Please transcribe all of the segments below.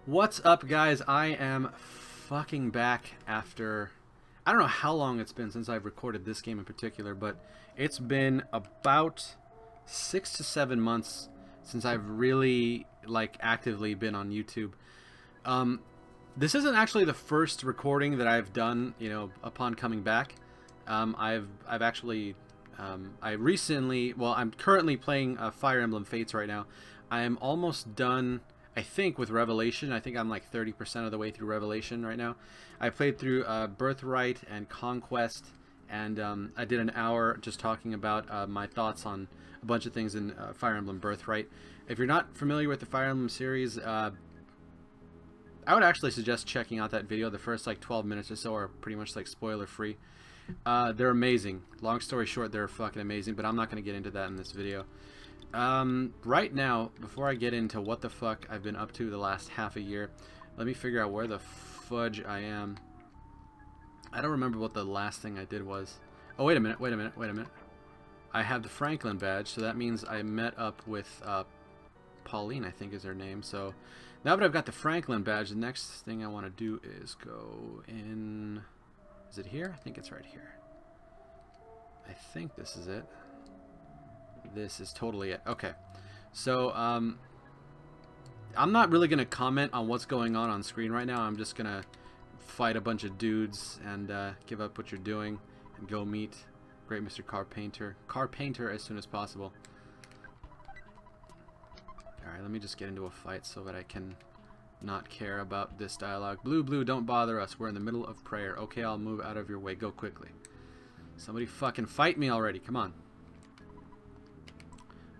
What's up, guys? I am fucking back after... I don't know how long it's been since I've recorded this game in particular, but it's been about 6 to 7 months since I've really, actively been on YouTube. This isn't actually the first recording that I've done, upon coming back. I've actually... I recently... Well, I'm currently playing Fire Emblem Fates right now. I am almost done... I think with Revelation. I think I'm like 30% of the way through Revelation right now. I played through Birthright and Conquest, and I did an hour just talking about my thoughts on a bunch of things in Fire Emblem Birthright. If you're not familiar with the Fire Emblem series, I would actually suggest checking out that video. The first 12 minutes or so are pretty much spoiler free. They're amazing. Long story short, they're fucking amazing, but I'm not going to get into that in this video. Right now, before I get into what the fuck I've been up to the last half a year, let me figure out where the fudge I am. I don't remember what the last thing I did was. Oh, wait a minute. I have the Franklin badge, so that means I met up with, Pauline, I think is her name. So, now that I've got the Franklin badge, the next thing I want to do is go in... Is it here? I think it's right here. I think this is it. This is totally it. Okay. So, I'm not really going to comment on what's going on screen right now. I'm just going to fight a bunch of dudes and give up what you're doing and go meet great Mr. Carpainter as soon as possible. Alright, let me just get into a fight so that I can not care about this dialogue. Blue, don't bother us. We're in the middle of prayer. Okay, I'll move out of your way. Go quickly. Somebody fucking fight me already. Come on.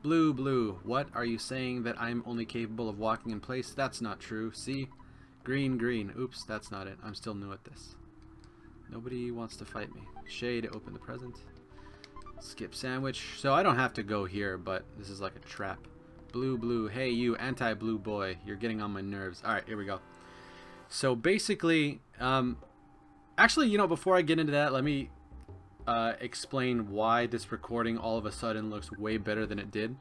Blue, what are you saying, that I'm only capable of walking in place? That's not true. See? Green. Oops, that's not it. I'm still new at this. Nobody wants to fight me. Shade, open the present. Skip sandwich. So I don't have to go here, but this is like a trap. Blue. Hey, you anti-blue boy. You're getting on my nerves. Alright, here we go. So basically, actually, before I get into that, let me... explain why this recording all of a sudden looks way better than it did.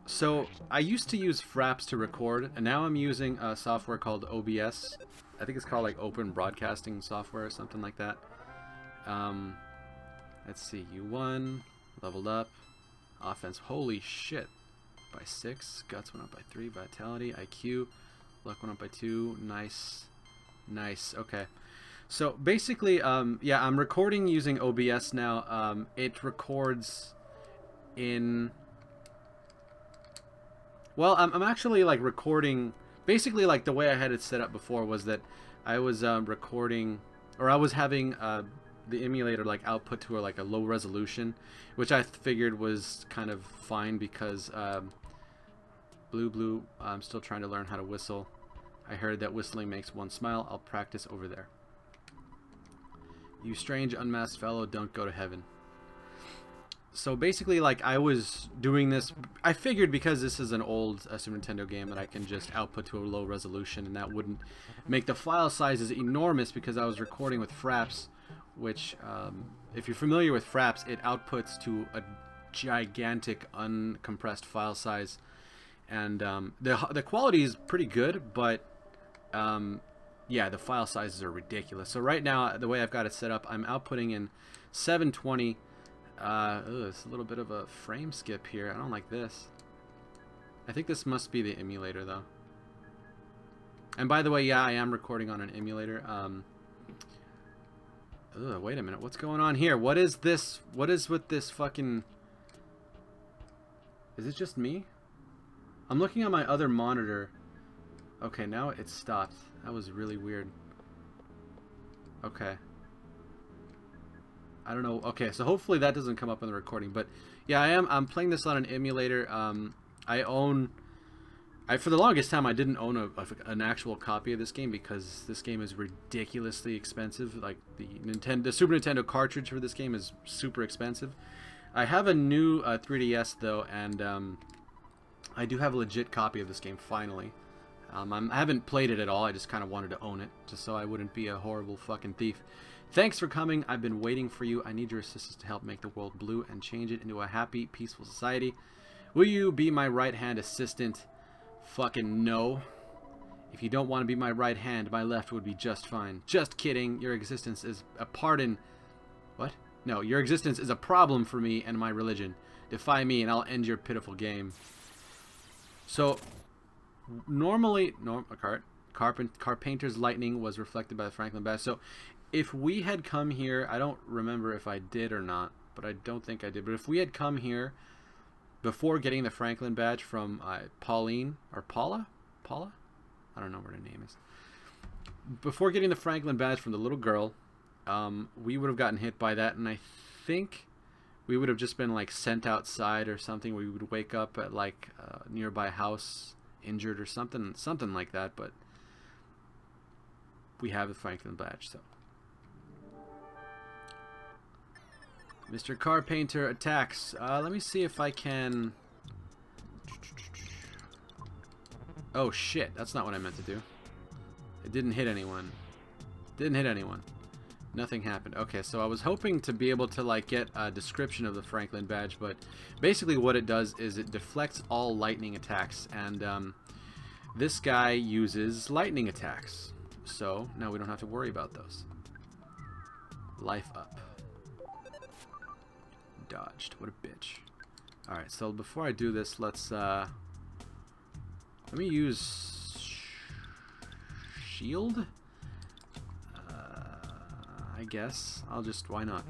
So I used to use Fraps to record, and now I'm using a software called OBS. I think it's called Open Broadcasting Software or something like that. Let's see, U1 leveled up, offense, holy shit, by 6, guts went up by 3, vitality, IQ, luck went up by 2, nice, okay. So basically, yeah, I'm recording using OBS now. It records in... Well, I'm actually recording... Basically, the way I had it set up before was that I was recording... Or I was having the emulator output to a low resolution, which I figured was kind of fine because Blue, I'm still trying to learn how to whistle. I heard that whistling makes one smile. I'll practice over there. You strange unmasked fellow, don't go to heaven. So basically, I was doing this... I figured because this is an old Super Nintendo game that I can just output to a low resolution, and that wouldn't make the file sizes enormous because I was recording with Fraps, which, if you're familiar with Fraps, it outputs to a gigantic uncompressed file size. And the quality is pretty good, but... yeah, the file sizes are ridiculous. So right now, the way I've got it set up, I'm outputting in 720. It's a little bit of a frame skip here. I don't like this. I think this must be the emulator, though. And by the way, yeah, I am recording on an emulator. Wait a minute. What's going on here? What is this? What is with this fucking... Is it just me? I'm looking at my other monitor. Okay, now it stopped. That was really weird. Okay. I don't know. Okay, so hopefully that doesn't come up in the recording. But yeah, I'm playing this on an emulator. For the longest time, I didn't own an actual copy of this game because this game is ridiculously expensive. The Super Nintendo cartridge for this game is super expensive. I have a new 3DS though, and I do have a legit copy of this game finally. I haven't played it at all. I just kind of wanted to own it, just so I wouldn't be a horrible fucking thief. Thanks for coming. I've been waiting for you. I need your assistance to help make the world blue and change it into a happy, peaceful society. Will you be my right-hand assistant? Fucking no. If you don't want to be my right hand, my left would be just fine. Just kidding. Your existence is a pardon. What? No, your existence is a problem for me and my religion. Defy me and I'll end your pitiful game. So, normally, Carpainter's lightning was reflected by the Franklin badge. So, if we had come here, I don't remember if I did or not, but I don't think I did. But if we had come here before getting the Franklin badge from Pauline, or Paula? Paula? I don't know what her name is. Before getting the Franklin badge from the little girl, we would have gotten hit by that, and I think we would have just been like sent outside or something. We would wake up at like a nearby house injured or something like that, but we have the Franklin badge. So Mr. Carpainter attacks. Let me see if I can... Oh shit, that's not what I meant to do. It didn't hit anyone. Didn't hit anyone. Nothing happened. Okay, so I was hoping to be able to like get a description of the Franklin badge, but basically what it does is it deflects all lightning attacks, and this guy uses lightning attacks. So now we don't have to worry about those. Life up. Dodged. What a bitch. Alright, so before I do this, let me use shield? I guess. I'll just, why not?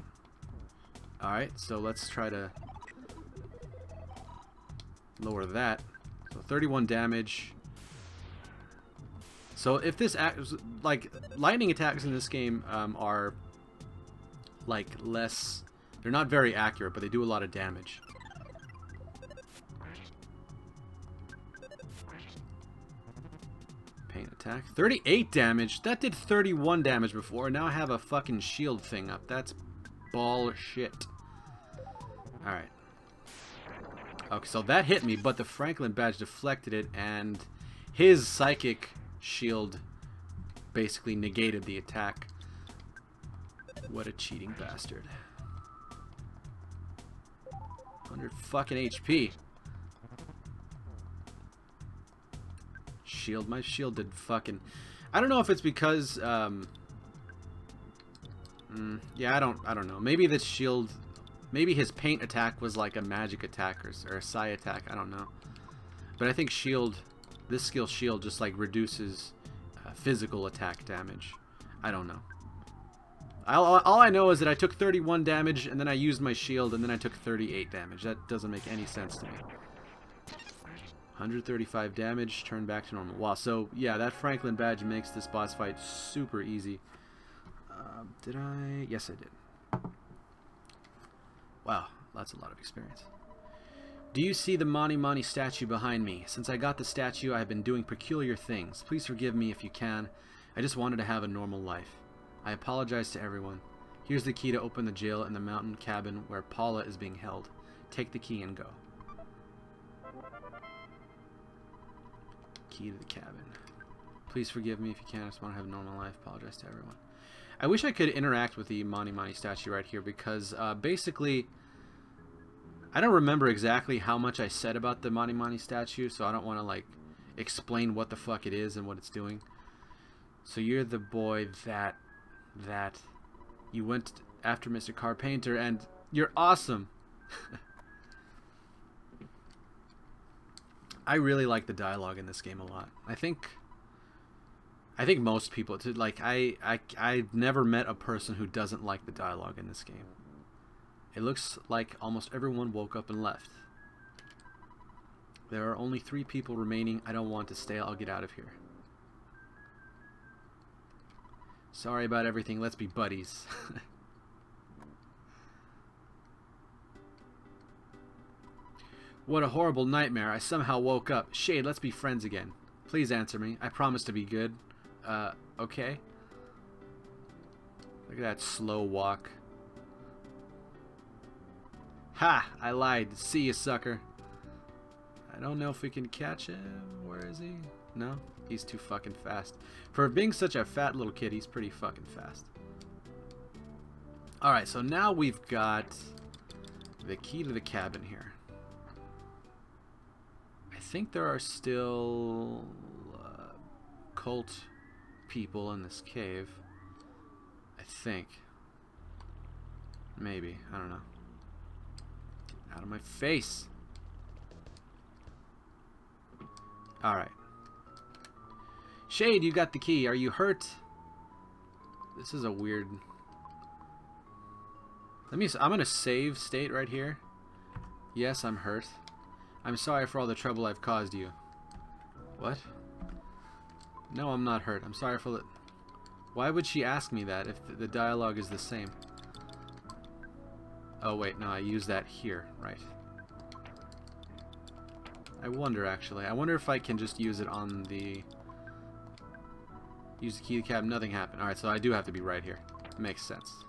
Alright, so let's try to lower that. So 31 damage. So if this like lightning attacks in this game are like less, they're not very accurate, but they do a lot of damage. Pain attack. 38 damage. That did 31 damage before. Now I have a fucking shield thing up. That's bullshit. Alright. Okay, so that hit me, but the Franklin badge deflected it, and his psychic shield basically negated the attack. What a cheating bastard. 100 fucking HP. Shield. My shield did fucking... I don't know if it's because... yeah, I don't know. Maybe this shield... Maybe his paint attack was like a magic attack or a psi attack. I don't know. But I think shield... This skill shield just like reduces physical attack damage. I don't know. All I know is that I took 31 damage and then I used my shield and then I took 38 damage. That doesn't make any sense to me. 135 damage, turn back to normal. Wow, so yeah, that Franklin badge makes this boss fight super easy. Did I? Yes, I did. Wow, that's a lot of experience. Do you see the Mani Mani statue behind me? Since I got the statue, I have been doing peculiar things. Please forgive me if you can. I just wanted to have a normal life. I apologize to everyone. Here's the key to open the jail in the mountain cabin where Paula is being held. Take the key and go. Key to the cabin. Please forgive me if you can. I just want to have a normal life. Apologize to everyone. I wish I could interact with the Mani Mani statue right here because basically I don't remember exactly how much I said about the Mani Mani statue, so I don't want to like explain what the fuck it is and what it's doing. So you're the boy that you went after Mr. Carpainter and you're awesome. I really like the dialogue in this game a lot. I think most people like I've never met a person who doesn't like the dialogue in this game. It looks like almost everyone woke up and left. There are only 3 people remaining. I don't want to stay. I'll get out of here. Sorry about everything. Let's be buddies. What a horrible nightmare. I somehow woke up. Shade, let's be friends again. Please answer me. I promise to be good. Okay. Look at that slow walk. Ha! I lied. See you, sucker. I don't know if we can catch him. Where is he? No? He's too fucking fast. For being such a fat little kid, he's pretty fucking fast. Alright, so now we've got the key to the cabin here. I think there are still cult people in this cave. I think. Maybe. I don't know. Get out of my face. Alright. Shade, you got the key. Are you hurt? This is a weird... I'm gonna save state right here. Yes, I'm hurt. I'm sorry for all the trouble I've caused you. What? No, I'm not hurt. I'm sorry for the... Why would she ask me that if the dialogue is the same? Oh, wait, no, I use that here, right. I wonder, actually. I wonder if I can just use it on the... Use the key to cab, nothing happened. Alright, so I do have to be right here. Makes sense.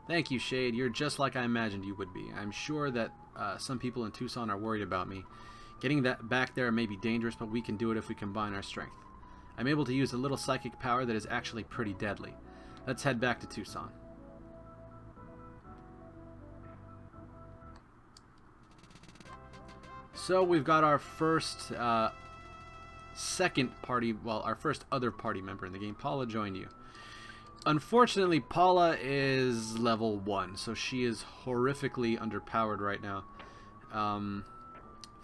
Thank you, Shade. You're just like I imagined you would be. I'm sure that some people in Tucson are worried about me. Getting that back there may be dangerous, but we can do it if we combine our strength. I'm able to use a little psychic power that is actually pretty deadly. Let's head back to Tucson. So we've got our first second party, well, our first other party member in the game. Paula joined you. Unfortunately, Paula is level 1, so she is horrifically underpowered right now.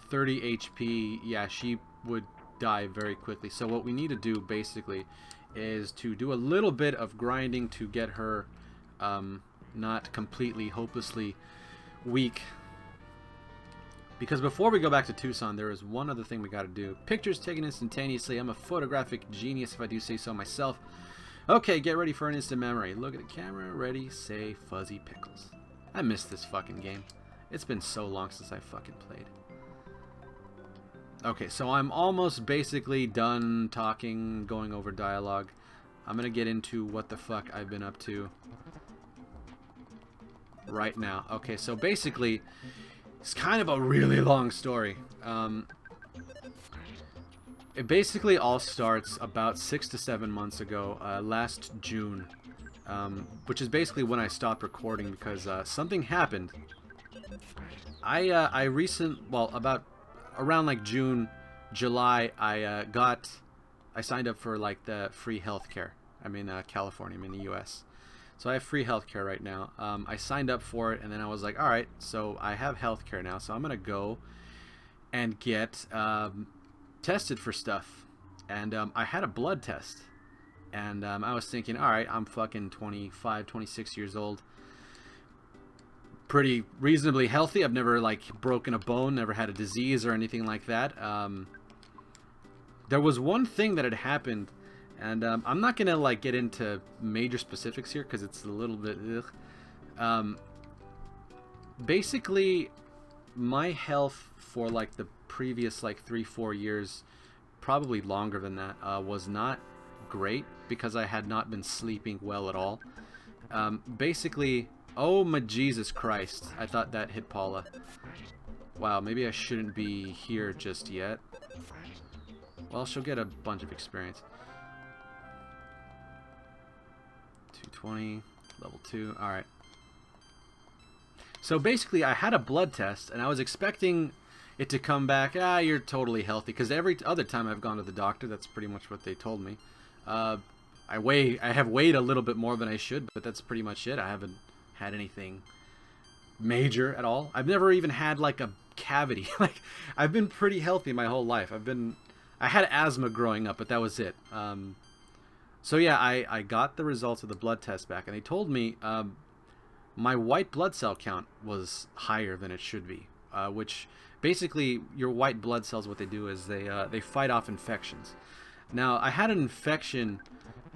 30 HP, yeah, she would die very quickly. So what we need to do, basically, is to do a little bit of grinding to get her not completely, hopelessly weak. Because before we go back to Tucson, there is one other thing we got to do. Pictures taken instantaneously. I'm a photographic genius, if I do say so myself. Okay, get ready for an instant memory. Look at the camera. Ready, say, fuzzy pickles. I miss this fucking game. It's been so long since I fucking played. Okay, so I'm almost basically done talking, going over dialogue. I'm gonna get into what the fuck I've been up to right now. Okay, so basically, it's kind of a really long story. It basically all starts about 6 to 7 months ago, last June, which is basically when I stopped recording because something happened. About around like June, July, I signed up for like the free healthcare. I'm in California. I'm in the U.S. So I have free healthcare right now. I signed up for it, and then I was like, all right, so I have healthcare now, so I'm gonna go and get tested for stuff. And I had a blood test, and I was thinking, all right, I'm fucking 25, 26 years old, pretty reasonably healthy. I've never like broken a bone, never had a disease or anything like that. There was one thing that had happened, and I'm not gonna like get into major specifics here because it's a little bit basically my health for like the previous like 3-4 years, probably longer than that, was not great because I had not been sleeping well at all. Basically, oh my Jesus Christ, I thought that hit Paula. Wow, maybe I shouldn't be here just yet. Well, she'll get a bunch of experience. 220, level 2, alright. So basically, I had a blood test, and I was expecting it to come back, you're totally healthy, because every other time I've gone to the doctor, that's pretty much what they told me. I have weighed a little bit more than I should, but that's pretty much it. I haven't had anything major at all. I've never even had like a cavity. Like, I've been pretty healthy my whole life. I had asthma growing up, but that was it. So yeah, I got the results of the blood test back, and they told me my white blood cell count was higher than it should be, which basically your white blood cells, what they do is they fight off infections. Now, I had an infection,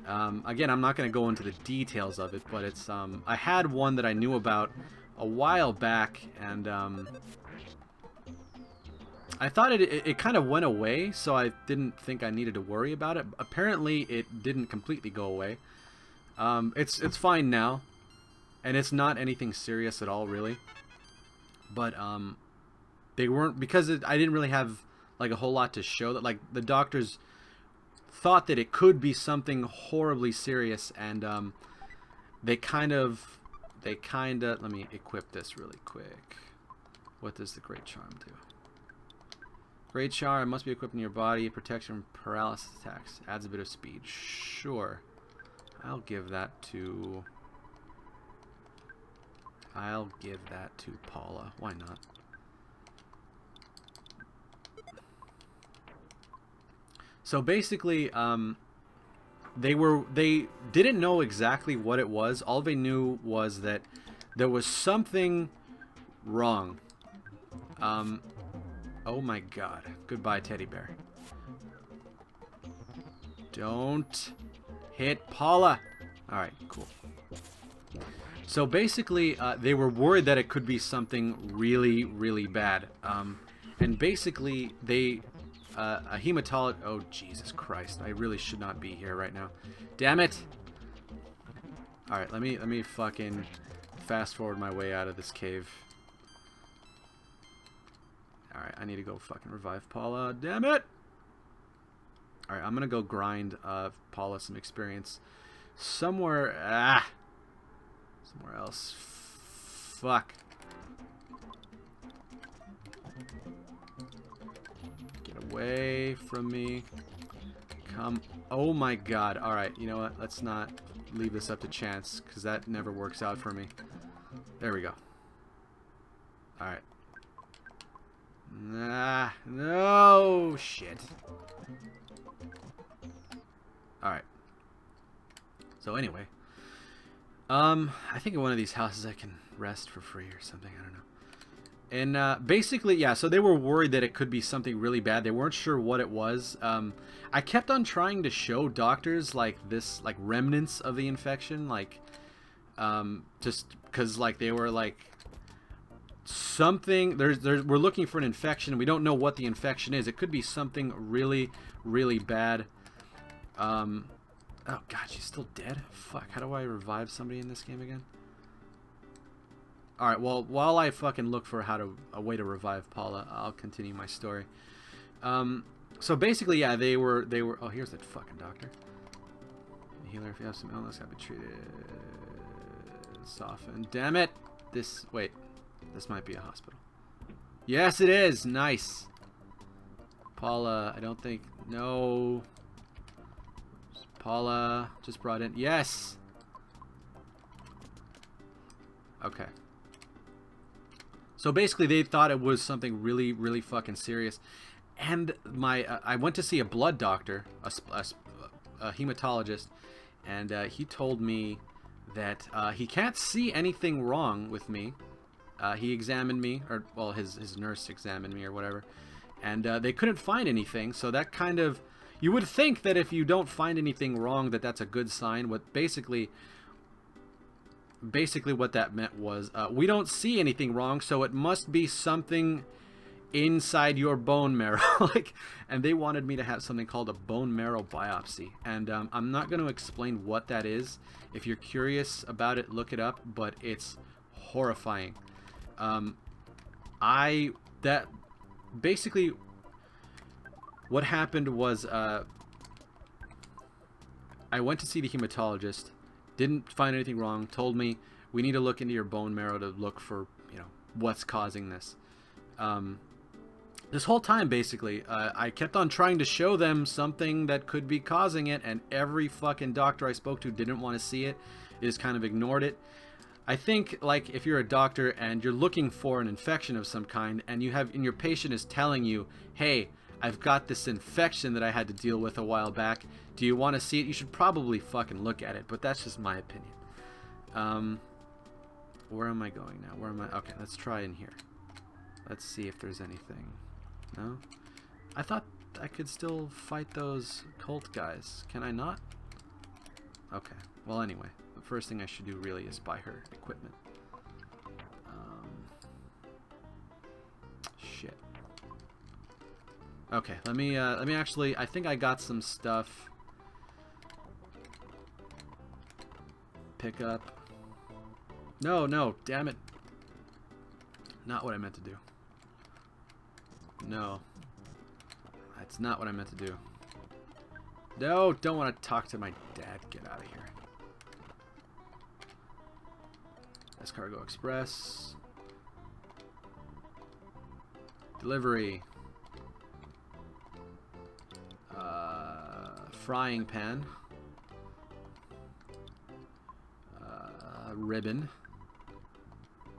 again, I'm not going to go into the details of it, but it's I had one that I knew about a while back, and I thought it kind of went away, so I didn't think I needed to worry about it. Apparently, it didn't completely go away. It's fine now, and it's not anything serious at all, really. But they weren't, because I didn't really have like a whole lot to show that. Like, the doctors thought that it could be something horribly serious, and they kind of let me equip this really quick. What does the Great Charm do? Great shower must be equipped in your body. Protection from paralysis attacks. Adds a bit of speed. Sure. I'll give that to Paula. Why not? So basically, they didn't know exactly what it was. All they knew was that there was something wrong. Oh my god. Goodbye, teddy bear. Don't hit Paula. Alright, cool. So basically, they were worried that it could be something really, really bad. And basically, a hematologist... Oh, Jesus Christ. I really should not be here right now. Damn it! Alright, let me fucking fast forward my way out of this cave. Alright, I need to go fucking revive Paula. Damn it! Alright, I'm gonna go grind Paula some experience. Somewhere... somewhere else. Fuck. Get away from me. Come... Oh my god. Alright, you know what? Let's not leave this up to chance, because that never works out for me. There we go. Alright. Nah, no shit. Alright. So anyway. I think in one of these houses I can rest for free or something, I don't know. And basically, yeah, so they were worried that it could be something really bad. They weren't sure what it was. I kept on trying to show doctors like this, like remnants of the infection, like just because like they were like something we're looking for an infection. We don't know what the infection is. It could be something really, really bad. Oh god, she's still dead? Fuck, how do I revive somebody in this game again? Alright, well, while I fucking look for a way to revive Paula, I'll continue my story. So basically, yeah, they were oh, here's that fucking doctor. Healer, if you have some illness, gotta be treated. Soften. Damn it! Wait. This might be a hospital. Yes, it is! Nice! Paula, I don't think... No. Paula, just brought in... Yes! Okay. So basically, they thought it was something really, really fucking serious. And I went to see a blood doctor, a hematologist, and he told me that he can't see anything wrong with me. He examined me, or, well, his nurse examined me or whatever, and they couldn't find anything, so that kind of... You would think that if you don't find anything wrong, that that's a good sign. What basically what that meant was, we don't see anything wrong, so it must be something inside your bone marrow. And they wanted me to have something called a bone marrow biopsy, and I'm not going to explain what that is. If you're curious about it, look it up, but it's horrifying. Basically what happened was, I went to see the hematologist, didn't find anything wrong, told me we need to look into your bone marrow to look for, you know, what's causing this. This whole time, basically, I kept on trying to show them something that could be causing it, and every fucking doctor I spoke to didn't want to see it. They just kind of ignored it. I think, like, if you're a doctor and you're looking for an infection of some kind, and your patient is telling you, hey, I've got this infection that I had to deal with a while back, do you want to see it? You should probably fucking look at it, but that's just my opinion. Where am I going now? Where am I? Okay, let's try in here. Let's see if there's anything. No? I thought I could still fight those cult guys. Can I not? Okay. Well, anyway. The first thing I should do really is buy her equipment. Shit. Okay, let me actually... I think I got some stuff. Pick up. No, damn it. Not what I meant to do. No. That's not what I meant to do. No, don't want to talk to my dad. Get out of here. Cargo Express. Delivery. frying pan, ribbon,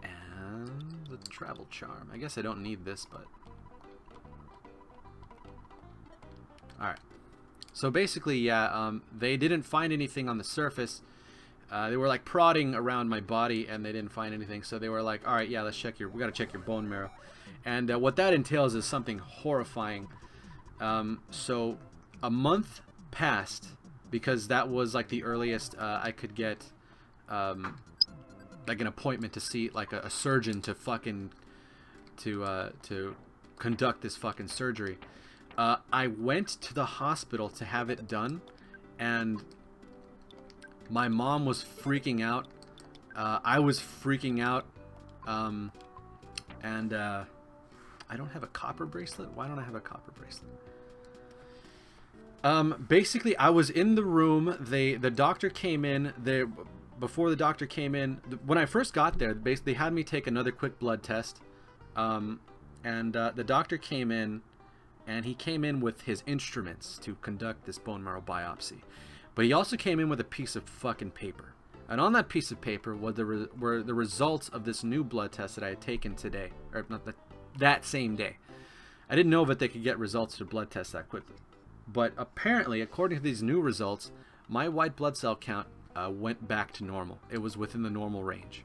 and the travel charm. I guess I don't need this, but alright. So basically, yeah, they didn't find anything on the surface. They were like prodding around my body, and they didn't find anything. So they were like, "All right, yeah, let's check we gotta check your bone marrow," and what that entails is something horrifying. So a month passed because that was like the earliest I could get, like an appointment to see like a surgeon to fucking to conduct this fucking surgery. I went to the hospital to have it done, and my mom was freaking out. I was freaking out. And I don't have a copper bracelet. Why don't I have a copper bracelet? Basically, I was in the room. The doctor came in. Before the doctor came in, when I first got there, basically they had me take another quick blood test. And the doctor came in, and he came in with his instruments to conduct this bone marrow biopsy. But he also came in with a piece of fucking paper. And on that piece of paper were the results of this new blood test that I had taken today. Or not that same day. I didn't know that they could get results to blood tests that quickly. But apparently, according to these new results, my white blood cell count went back to normal. It was within the normal range.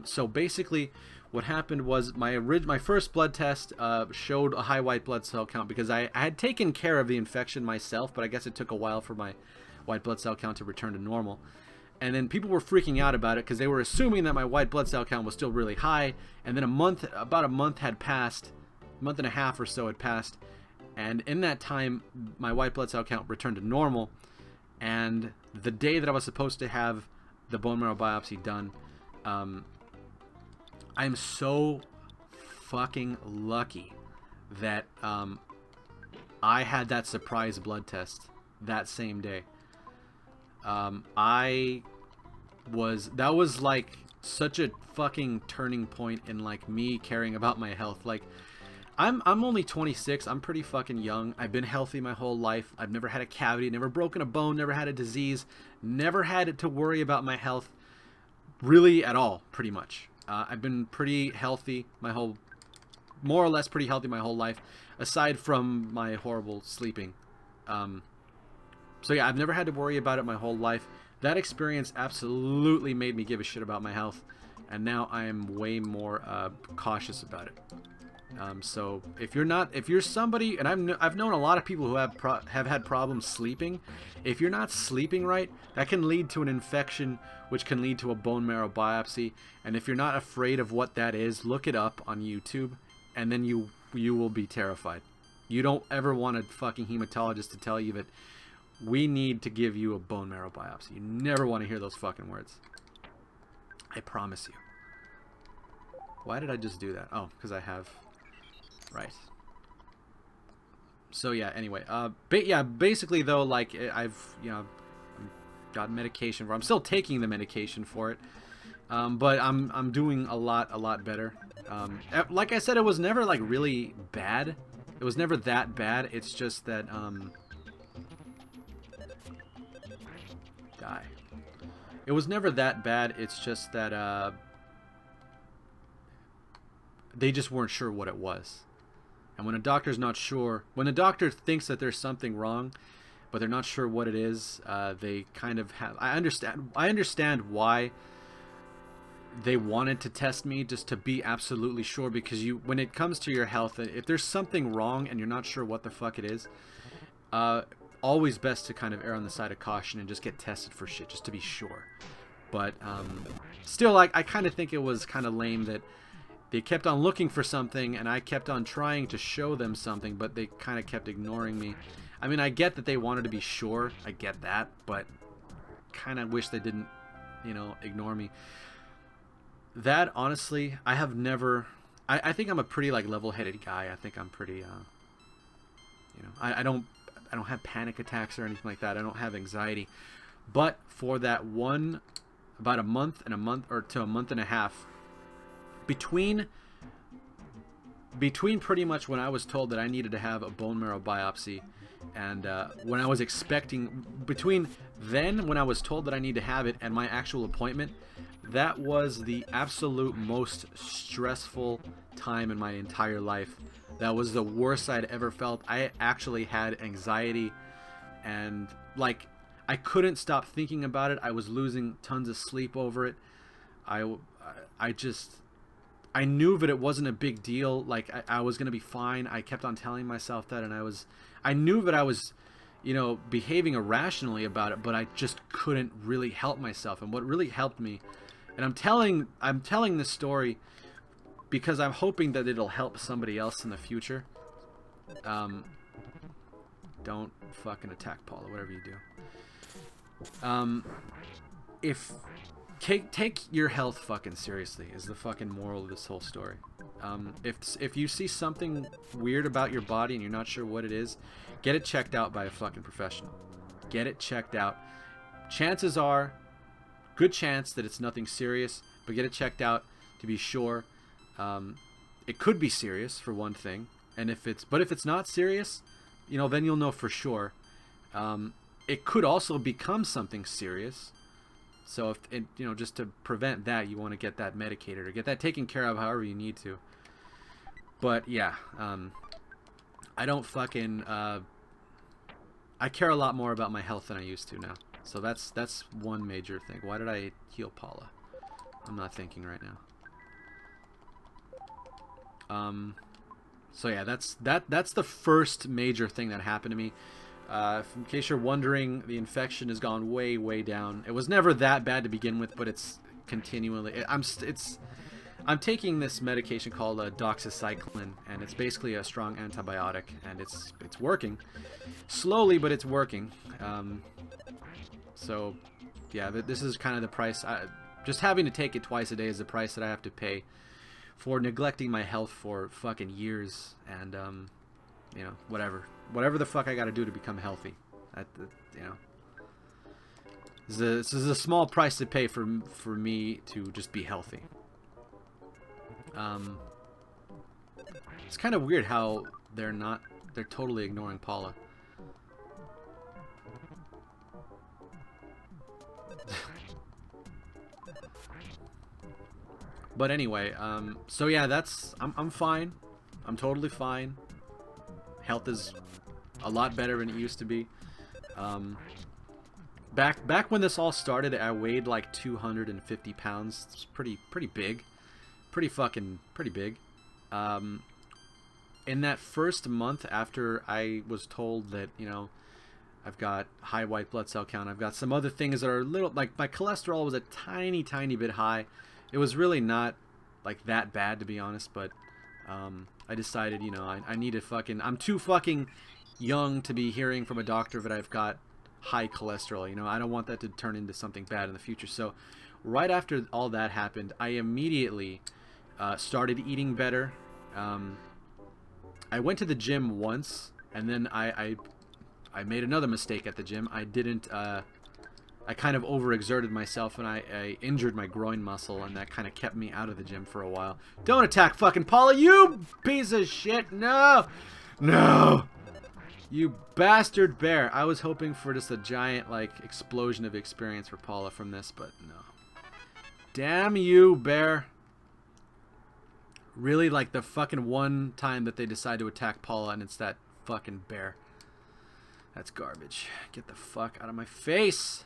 So basically, what happened was my first blood test showed a high white blood cell count because I had taken care of the infection myself, but I guess it took a while for my white blood cell count to return to normal. And then people were freaking out about it because they were assuming that my white blood cell count was still really high. And then about a month had passed, a month and a half or so had passed. And in that time, my white blood cell count returned to normal. And the day that I was supposed to have the bone marrow biopsy done, I'm so fucking lucky that I had that surprise blood test that same day. That was like such a fucking turning point in like me caring about my health. Like I'm only 26. I'm pretty fucking young. I've been healthy my whole life. I've never had a cavity, never broken a bone, never had a disease, never had to worry about my health really at all, pretty much. I've been pretty healthy more or less pretty healthy my whole life, aside from my horrible sleeping. So yeah, I've never had to worry about it my whole life. That experience absolutely made me give a shit about my health, and now I am way more cautious about it. So if you're somebody, and I've known a lot of people who have had problems sleeping. If you're not sleeping right, that can lead to an infection, which can lead to a bone marrow biopsy. And if you're not afraid of what that is, look it up on YouTube, and then you will be terrified. You don't ever want a fucking hematologist to tell you that we need to give you a bone marrow biopsy. You never want to hear those fucking words. I promise you. Why did I just do that? Oh, because I have... Right. So yeah, anyway. Basically though, like, I've got medication for... I'm still taking the medication for it. But I'm doing a lot better. Like I said, it was never, like, really bad. It was never that bad. It's just that, die. It was never that bad. It's just that they just weren't sure what it was. And when a doctor's not sure, when a doctor thinks that there's something wrong, but they're not sure what it is, they kind of have... I understand why they wanted to test me, just to be absolutely sure, because when it comes to your health, if there's something wrong and you're not sure what the fuck it is, always best to kind of err on the side of caution and just get tested for shit, just to be sure. But still, I kind of think it was kind of lame that they kept on looking for something, and I kept on trying to show them something, but they kind of kept ignoring me. I mean, I get that they wanted to be sure. I get that, but kind of wish they didn't, ignore me. That, honestly, I have never... I think I'm a pretty, like, level-headed guy. I think I'm pretty, I don't have panic attacks or anything like that. I don't have anxiety. But for that about a month to a month and a half, between between pretty much when I was told that I needed to have a bone marrow biopsy and when I was expecting, between then when I was told that I need to have it and my actual appointment, that was the absolute most stressful time in my entire life. That was the worst I'd ever felt. I actually had anxiety, and like I couldn't stop thinking about it. I was losing tons of sleep over it. I knew that it wasn't a big deal. Like I was gonna be fine. I kept on telling myself that, and I knew that I was, you know, behaving irrationally about it, but I just couldn't really help myself. And what really helped me, and I'm telling this story because I'm hoping that it'll help somebody else in the future. Don't fucking attack Paula, whatever you do. If take your health fucking seriously is the fucking moral of this whole story. If you see something weird about your body and you're not sure what it is, get it checked out by a fucking professional. Get it checked out. Chances are, good chance that it's nothing serious, but get it checked out to be sure. It could be serious for one thing, and if it's not serious, you know, then you'll know for sure. It could also become something serious. So if it, you know, just to prevent that, you want to get that medicated or get that taken care of however you need to. But yeah, I don't fucking I care a lot more about my health than I used to now. So that's one major thing. Why did I heal Paula? I'm not thinking right now. So yeah, that's the first major thing that happened to me. In case you're wondering, the infection has gone way, way down. It was never that bad to begin with, but it's continually. I'm taking this medication called doxycycline, and it's basically a strong antibiotic, and it's working slowly, but it's working. So yeah, this is kind of the price. Just having to take it twice a day is the price that I have to pay for neglecting my health for fucking years, and you know, whatever the fuck I got to do to become healthy. You know, this is a small price to pay for me to just be healthy. It's kind of weird how they're totally ignoring Paula. But anyway, so yeah, I'm fine. I'm totally fine. Health is a lot better than it used to be. Back when this all started, I weighed like 250 pounds. It's pretty big. Pretty big. In that first month after I was told that, you know, I've got high white blood cell count, I've got some other things that are a little, like my cholesterol was a tiny bit high. It was really not like that bad, to be honest, but I decided, you know, I need to fucking, I'm too fucking young to be hearing from a doctor that I've got high cholesterol. You know, I don't want that to turn into something bad in the future. So right after all that happened, I immediately started eating better. I went to the gym once, and then I made another mistake at the gym. I kind of overexerted myself, and I injured my groin muscle, and that kind of kept me out of the gym for a while. Don't attack fucking Paula, you piece of shit! No! No! You bastard bear. I was hoping for just a giant, like, explosion of experience for Paula from this, but no. Damn you, bear. Really, like, the fucking one time that they decide to attack Paula, and it's that fucking bear. That's garbage. Get the fuck out of my face!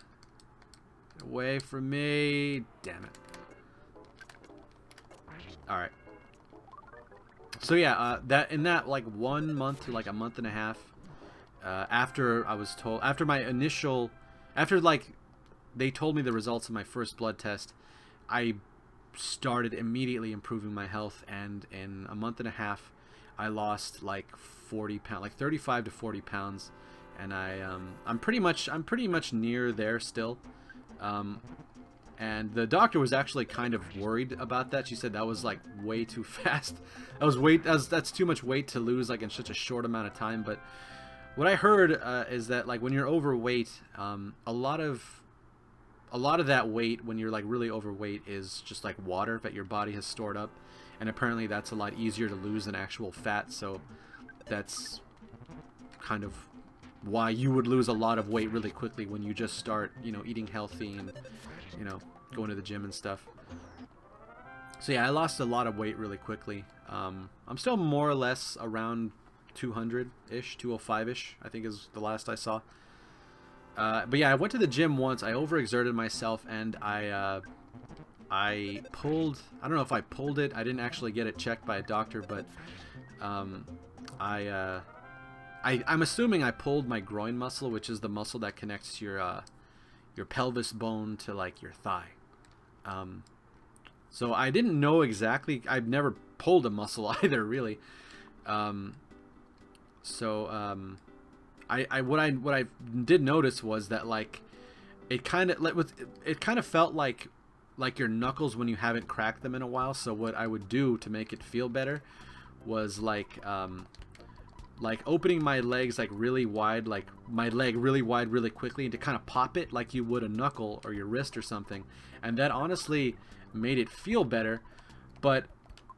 Get away from me. Damn it. Alright. So yeah, in that like 1 month to like a month and a half, after I was told, after like they told me the results of my first blood test, I started immediately improving my health, and in a month and a half I lost like 40 pounds, like 35 to 40 pounds, and I'm pretty much near there still. And the doctor was actually kind of worried about that. She said that was like way too fast. That's too much weight to lose like in such a short amount of time. But what I heard is that like when you're overweight, a lot of a lot of that weight, when you're like really overweight, is just like water that your body has stored up, and apparently that's a lot easier to lose than actual fat. So that's kind of why you would lose a lot of weight really quickly when you just start, you know, eating healthy and, you know, going to the gym and stuff. So yeah, I lost a lot of weight really quickly. I'm still more or less around 200-ish, 205-ish, I think is the last I saw. But yeah, I went to the gym once. I overexerted myself, and I pulled, I don't know if I pulled it. I didn't actually get it checked by a doctor, but I'm assuming I pulled my groin muscle, which is the muscle that connects your pelvis bone to like your thigh. So I didn't know exactly. I've never pulled a muscle either, really. What I did notice was that like it kind of felt like your knuckles when you haven't cracked them in a while. So what I would do to make it feel better was like opening my legs like really wide, like my leg really wide really quickly, and to kind of pop it like you would a knuckle or your wrist or something. And that honestly made it feel better. But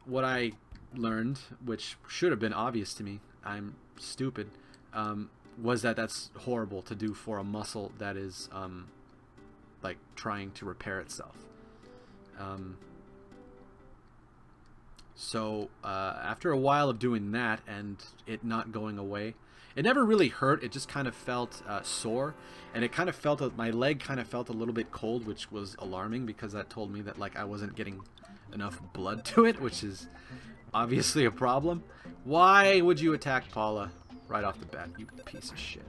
what I learned, which should have been obvious to me, I'm stupid, was that that's horrible to do for a muscle that is like trying to repair itself. So after a while of doing that and it not going away, it never really hurt. It just kind of felt sore, and it kind of felt, my leg kind of felt a little bit cold, which was alarming because that told me that like I wasn't getting enough blood to it, which is obviously a problem. Why would you attack Paula right off the bat, you piece of shit?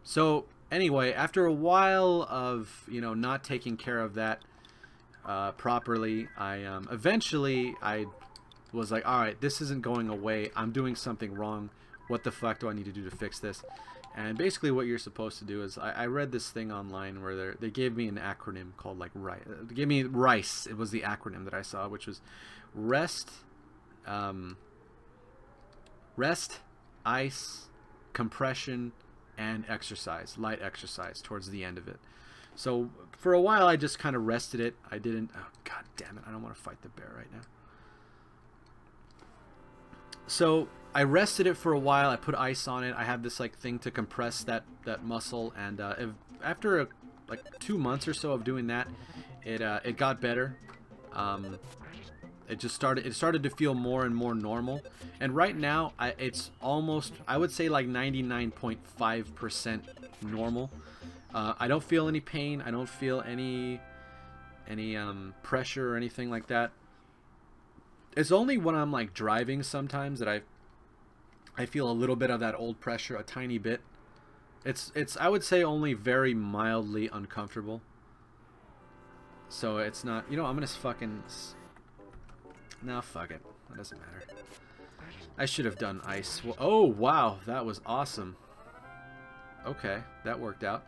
So anyway, after a while of, you know, not taking care of that properly, I eventually I was like, all right, this isn't going away. I'm doing something wrong. What the fuck do I need to do to fix this? And basically what you're supposed to do is, I read this thing online where they gave me an acronym called like RICE. They gave me RICE. It was the acronym that I saw, which was rest, ice, compression, and exercise, light exercise towards the end of it. So for a while I just kind of rested it. I didn't, oh god damn it, I don't want to fight the bear right now. So I rested it for a while. I put ice on it. I had this like thing to compress that muscle, and after like 2 months or so of doing that, it got better. It started to feel more and more normal, and right now it's almost, I would say like 99.5% normal. I don't feel any pain. I don't feel any pressure or anything like that. It's only when I'm like driving sometimes that I feel a little bit of that old pressure, a tiny bit. It's I would say only very mildly uncomfortable. So it's not, you know, I'm gonna fucking, no, fuck it, that doesn't matter. I should have done ice. Well, oh wow, that was awesome. Okay, that worked out.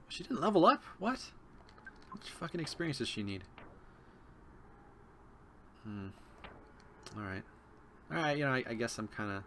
She didn't level up? What? How much fucking experience does she need? Alright. Alright, you know, I guess I'm kind of